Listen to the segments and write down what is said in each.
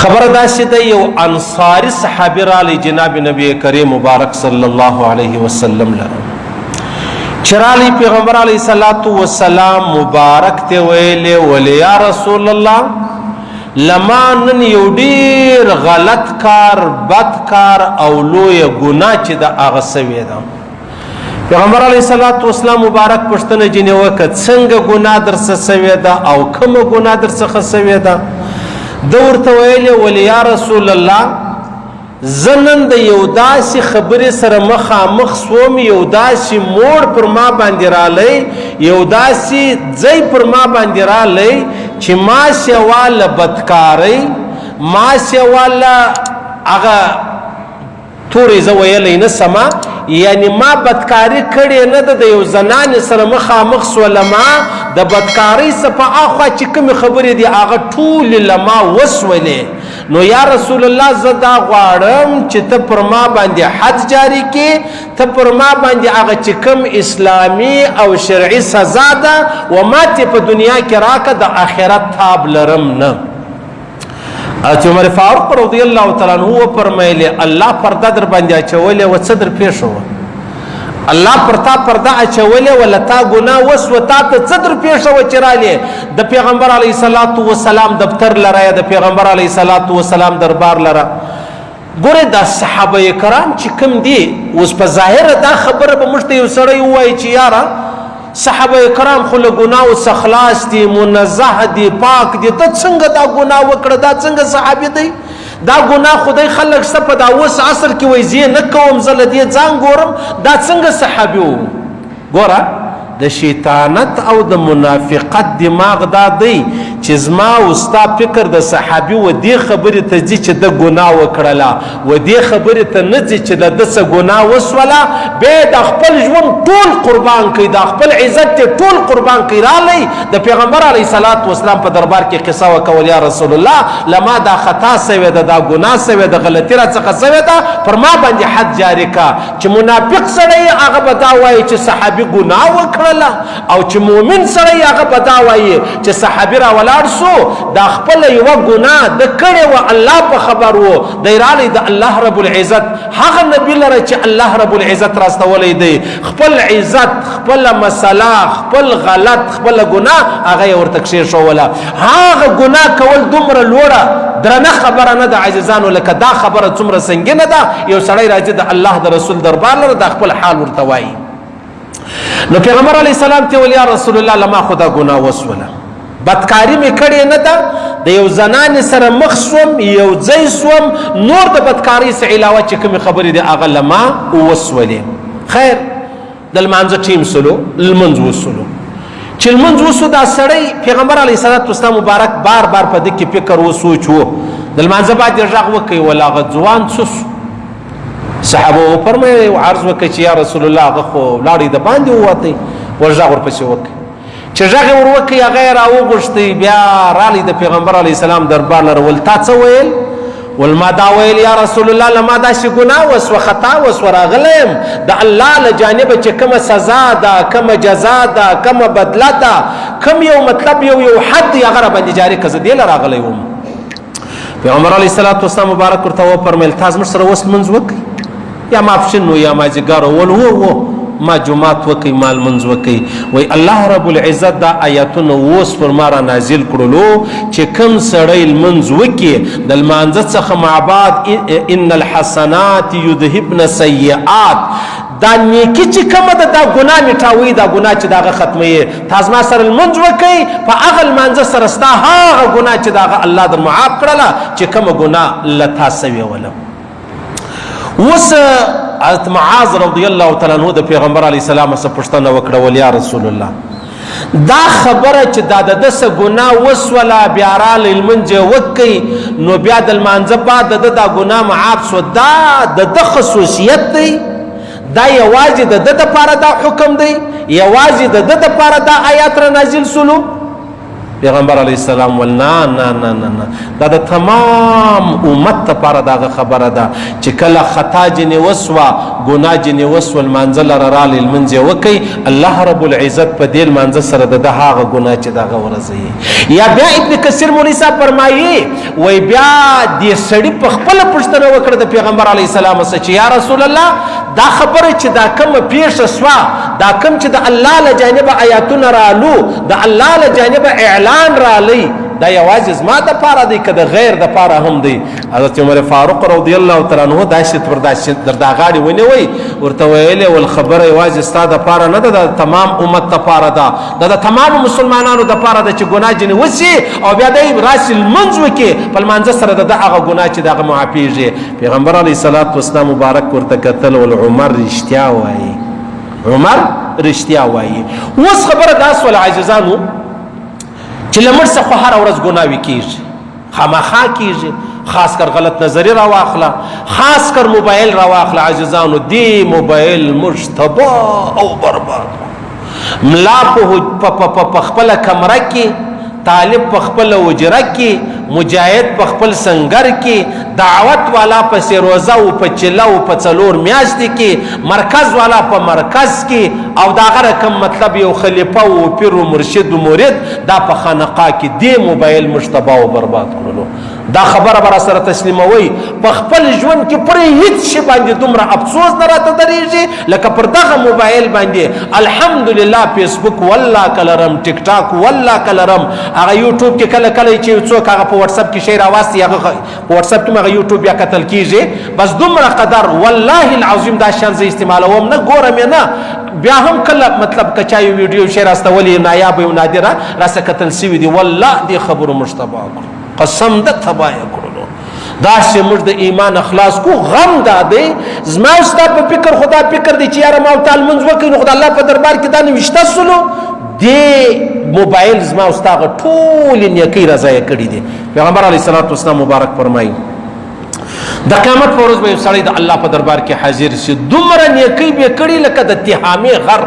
خبر داسې ده یو انصاری صحابي رالی جناب نبی کریم مبارک صلی الله علیه وسلم لره چې رالی پیغمبر علیه الصلاۃ والسلام مبارک ته ویلې ولې یا رسول الله لما نن یو ډیر غلط کار بد کار او لوی ګناه چې د هغه سوی ده پیغمبر علیه الصلاۃ والسلام مبارک پښتنه جنې وکړه څنګه ګناه درڅه سوی ده او کومه ګناه درڅه سوی ده د ورته ویلې ولې یا رسول الله زنن د یو داسې خبرې سره مخامخ سوم یو داسې موړ پر ما باندې رالی یو داسې ځای پر ما باندې رالی چې ما سیواله بدکارۍ ما سیواله هغه تورې زه ویلی نه سمه یعنی ما بدکاری کړې نه ده د یو زنانې سره مخامخ سوله ما د بدکارۍ څه په اخوا چې کومې خبرې دي هغه ټولې له ما وسولې نو یا رسول الله زه دا غواړم چې ته پر ما باندې حد جاری کړې ته پر ما باندې هغه چې کوم اسلامي او شرعي سزا ده و ما ته په دنیا کې راکړه د آخرت تاب لرم نه حضرت عمر فاروق رضی الله تعالی عنہ فرمایلی الله پرده در باندې اچولې و څه در پیښ و الله پرتا پرده اچولې ولا تا ګناه وس و تا ته څه در پیښ و چرالې د پیغمبر علیه الصلاۃ والسلام دفتر لره د پیغمبر علیه الصلاۃ والسلام دربار لره ګوره د صحابه کرام چې کوم دي اوس په ظاهر دا خبره به مشته یو سړی وایي چې یاره صحابه کرام خو له ګناو څخه خلاص دي منزه دي پاک دي ته څنګه دا ګناه وکړه دا څنګه صحابي دی دا ګناه خدای خلک سپه دا اوس عصر کې وایي زه نه کوم زه له دې ځان ګورم دا څنګه صحابي و ګوره د شیطانت او د منافقت دماغ دا دی چې زما وستا فکر د صحابي و دې خبرې ته ځي چې د ګناه وکړله و دې خبرې ته نه ځي چې د ده څه ګناه وسوله بیا د خپل ژوند ټول قربان کوي د خپل عزت ته ټول قربان کوي رالی د پیغمبر علیه الصلاۃ والسلام په دربار کې قصه وکول یا رسول الله لما دا خطا سوی ده دا ګناه سوی ده غلطي راڅخه سوی ده پر ما باندې حد جاری کا چې منافق سړی هغه به دا وایي چې صحابي ګناه وکړه او چې مؤمن سره هغه پتا وایي چې صحابي را ولاړ سو دا خپل یو ګناه د کړي و الله په خبر وو د ایرانی د الله رب العزت هغه نبی لره چې الله رب العزت راستولې دی خپل عزت خپل مسله خپل غلط خپل ګناه هغه ورته کښې شو ولا هغه ګناه کول دومره لوړه درنه خبره نه د عاجزانو لکه دا خبره څومره سنگینه ده یو سړی راځي د الله د رسول دربار لره د خپل حال ورته وایي نو پیغمبر علیه السلام ته ویل یا رسول الله لما خدا ګناه وسوله بدکاری مې کړې نه ده د یو زنانې سره مخ سوم یو ځای سوم نور د بدکارۍ څخه علاوه چې کومې خبرې دي هغه لما وسولې خیر د لمانځه ټیم سلو لمونځ وسلو چې لمونځ وسو دا سړی پیغمبر علیه الصلاۃ والسلام مبارک بار بار په دې کې فکر وسوچ و د لمانځه بعد یې غږ وکړ ولا هغه ځوان څه صحابه فرمایي عرض وکړي چې یا رسول الله هغه خو لاړې د باندې ووتی ورغه ورپسې وکړي چې غږ ور وکړي هغه راوغوښتي بیا رالی د پیغمبر علیه السلام دربار لره ول تا څه ویل ول ما دا ویل یا رسول الله لما داسې ګناه وسوه خطا وسوه راغلی یم د الله له جانبه چې کومه سزا ده کومه جزا ده کومه بدله ده کوم یو مطلب یو حد هغه راباندې جاري که زه دې له راغلی وم پیغمبر علیه الصلاۃ والسلام مبارک ورته وفرمیل تا زموږ سره اوس لمونځ وکړئ یا ماپښین یا مازدیګر ول وو ما جمعات وکي مال منځ وکي وای الله رب العزت دا آیاتونه اوس پر ما را نازل کړلو چې کوم سړی منځ وکي د لمانځه څخه معباد ان الحسنات یذهبن السیئات دا نیکی چې کومه ده دا ګناه میټاوي دا ګناه چې داغه ختموي تاسو ما سره لمونځ وکي په هغه لمانځه سره ستا هغه ګناه چې داغه الله در معاف کړله چې کومه ګناه له تاسو ویوله وس حضرت معاذ رضی الله تعالی عنہ د پیغمبر علیه السلام څخه پوښتنه وکړه ول یا رسول الله دا خبره چې دا د دسه ګناه وسوله بیا را لمنځه وکي نو بیا د لمانځه بعد د دا ګناه معاف شو دا د خصوصیت دی دا یوازې د لپاره دا حکم دی یوازې د لپاره دا آیات را نازل سلو پیغمبر علیه السلام ول نه نه نه نه دا د تمام امت لپاره دغه خبره ده چې کله خطا جنې وسوه ګناه جنې وسوه لمانځه لره رالی لمونځ یې وکئ الله رب العزت په دې لمانځه سره د ده هغه ګناه چې دغه ورځوي. یا بیا ابن کثیر مولوي صاحب فرمایي وایي بیا دې سړي په خپله پوښتنه وکړه د پیغمبر علیه السلام څخه چې یا رسول الله دا خبره چې دا کومه پیښه سوه دا کوم چې د الله له جانبه آیاتونه رالو د الله له جانبه اعلان رالی دا یوازې زما د پاره دی که د غیر د پاره هم دی. حضرت عمر فاروق رضی الله تعالی عنه داسې در دا غاړې ونیوی ورته ویلې ول خبره یوازې ستا د پاره نه ده د تمام امت دپاره ده دا د تمامو مسلمانانو دپاره ده چې ګناه جنې وسي او بیا دی راسي لمونځ وکړي په لمانځه سره د ده هغه ګناه چې د هغه معافیږي. پیغمبر علیه الصلاة والسلام مبارک ورته کتل ول عمر رښتیا وایي عمر رښتیا وایي. اوس خبره دا سوله عزیزانو چې لمړ څه خو هره ورځ ګناوې کېږي خامخا کېږي خاص کر غلط نظری راواخله خاص کر موبایل راواخله عزیزانو دی موبایل موږ تباه او برباد ملا په خپله کمره کې طالب په خپله وجره کې مجاهد په خپل سنگر کې دعوت والا په سیروزه او په چله او په څلور میاشتې کې مرکز والا په مرکز کې او دا هغه رقم مطلب یو خلیفه او پیر و مرشد و مرید دا په خانقاه کې دی موبایل مشتبه او برباد کړلو. دا خبره به راسره تسلیموئ په خپل ژوند کې پرې هیڅ شي باندې دومره افسوس نه راته درېږي لکه پر دغه موبایل باندې. الحمدلله فیسبوک والله که لرم ټیک ټاک والله که لرم هغه یوټیوب کې کله کله چې څوک هغه په واتساپ کې شی راواستي هغه په واتساپ کې هغه یوټیوب بیا کتل کېږي بس دومره قدر والله العظیم دا شان زه استعمالوم نه ګورم یې نه بیا هم کله مطلب که چا یو ویډیو شی راستولی نایابه او نادره راسه کتل سوي دي والله دې خبرو مشتبه کړو قسم ده تباه کړلو. داسې موږ د ایمان اخلاص کو غم دا دی زما او ستا په فکر خدا فکر دی چې یاره ما ورته لمونځ وکړي نو خدای الله په دربار کې دا نوشته سلو دې موبایل زما او ستا هغه ټولې نیکۍ راضایع کړي دي. پیغمبر علیه الصلاة والسلام مبارک فرمایي د قیامت په ورځ به یو سړی د الله په دربار کې حاضر شي دومره نیکۍ به یې کړي لکه د تهامې غر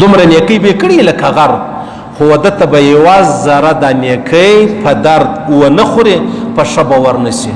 دومره نیکۍ به یې کړي لکه غر خو ده ته به یوازې ذره د نیکۍ په درد ونه خوري په ښه به ورنسي.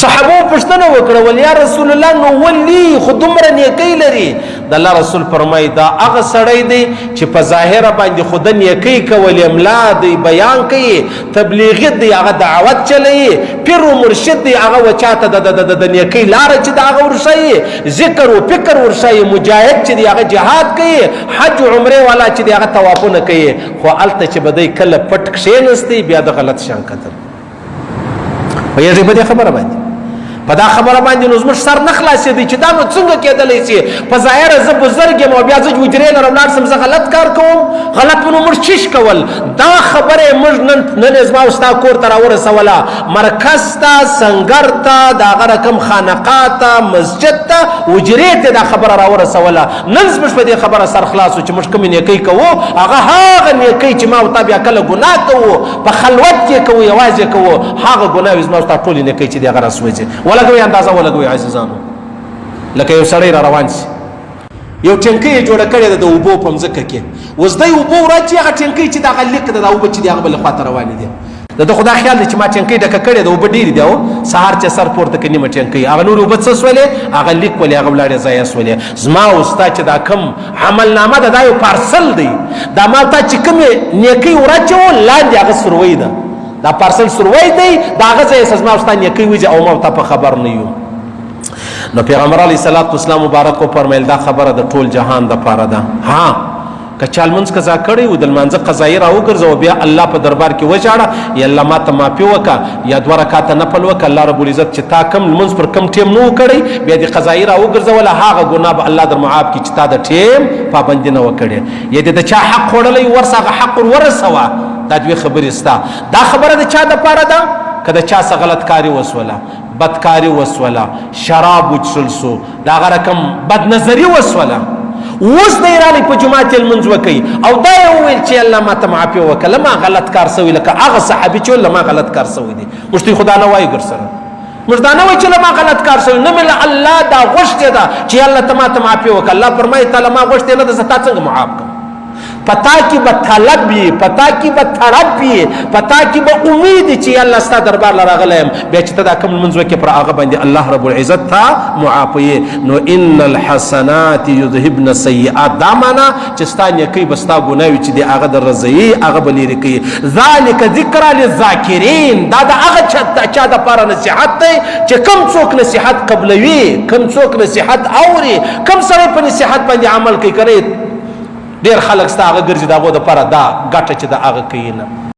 صحابو پوښتنه وکړه ول یا رسول الله نو ولي خو دومره نیکۍ لري د الله رسول فرمایي دا هغه سړی دی چې په ظاهره باندې خو د نیکۍ کولې املا دی بیان کوي تبلیغي دی هغه دعوت چلوي پیر و مرشد دی هغه وچاته د نیکۍ لاره چې د هغه ورښایي ذکر و فکر ورښایي مجاهد چې دی هغه جهاد کوي حج عمرې والا چې دی هغه طوافونه کوي خو هلته چې به دی کله پټ کښېنستی بیا د غلط شان کتل پوهېږئ په دې خبره باندې په دا خبره باندې نو زموږ سر نه خلاصېدی چې دا نو څنګه کېدلی شي په ظاهره زه بزرګ یم او بیا زه حجرې لرم لاړ شم زه غلط کار کوم غلط به نو موږ چیش کول دا خبره یې موږ نن یې زما او ستا کور ته راورسوله مرکز ته سنګر ته د هغه رقم خانقاه ته مسجد ته حجرې ته دا خبره راورسوله نن زموږ په دې خبره سر خلاص و چې موږ کومې نیکۍ کوو هغه نیکۍ چې ما او تا بیا کله ګناه کوو په خلوت کې کوو یوازې کوو هغه ګناه زما او ستا ټولې نیکۍ چې دی هغه راسوځي ولګوي اندازه ولګوي عزیزانو لکه یو سړی را روان شي یو ټینکۍ یې جوړه کړې ده د اوبو په مځکه کې اوس دی اوبه وراچي هغه ټینکۍ چې دغه لیک ده دا اوبه چې دي هغه بلې خواته روانې دي د ده خو دا خیال دی چې ما ټینکۍ ډکه کړې ده اوبه ډېرې دي او سهار چې سر پورته کړي نیمه ټینکۍ هغه نورې اوبه څه سولې هغه لیک ولې هغه ولاړې ضایع سولې زما او ستا چې دا کوم عملنامه ده دا یو پارسل دی دا ما تا چې کومې نیکۍ وراچوو لاندې هغه سروۍ ده دا پارسل سروی دی دا هغه ځای زما او ستا نیکۍ وځي او ما او تا په خبر نه یو. نو پیغمبر علیه الصلاة والسلام مبارک وفرمیل دا خبره د ټول جهان دپاره ده ها که چا لمونځ قضا کړی و د لمانځه قضایي راوګرځوه بیا الله په دربار کې وژاړه یا الله ما ته معافي وکړه یا 2 رکعته نفل وکړه الله رب العزت چې تا کم لمونځ پر کم ټیم نه و کړی بیا دې قضایي راوګرځوله هغه ګناه به الله در معاف کړي چې تا د ټیم پابندي نه وه کړې یا دې د چا حق خوړلی ورسه هغه حق ور ورسوه دا دوی خبرې ستا دا خبره د چا دپاره ده که د چا څه غلط کاري وسوله بدکاري وسوله شراب وچښل سو د هغه رقم بدنظري وسوله اوس دی رالی په جومات یې لمونځ وکوي او دا یې وویل چې الله ما ته معافي وکړه ما غلط کار سوی لکه هغه صحابي چې ویل ما غلط کار سوی دی موږ ته خدا نه وایو ګرسره موږ دا نه وایو چې ما غلط کار سوی نه مې الله دا غوښتې ده چې الله ته ما ته معافي وکړه الله فرمایي تعالی ما غوښتې نه ده زه تا څنګه معاف کړم پتا کی به طلب وي، پتا کی به طرب وي، پتا کی به امید چې الله ستا دربار لراغلی یم، بیا چې ته دا کوم لمونځ وکړې پر هغه باندې الله رب العزت ته معافوي. نو ان الحسنات یذهبن السیئات، دا معنا چې ستا نیکۍ به ستا ګناوي چې دی هغه در رضوي، هغه به لرې کوي. ذلک ذکرا للذاکرین، دا د هغه چا دپاره نصیحت دی چې کوم څوک نصیحت قبلوي، کوم څوک نصیحت اوري، کوم سړی په نصیحت باندې عمل کوي. ډېر خلک ستا هغه ګرځي د هغو دپاره دا ګټه چې د هغه کوي نه.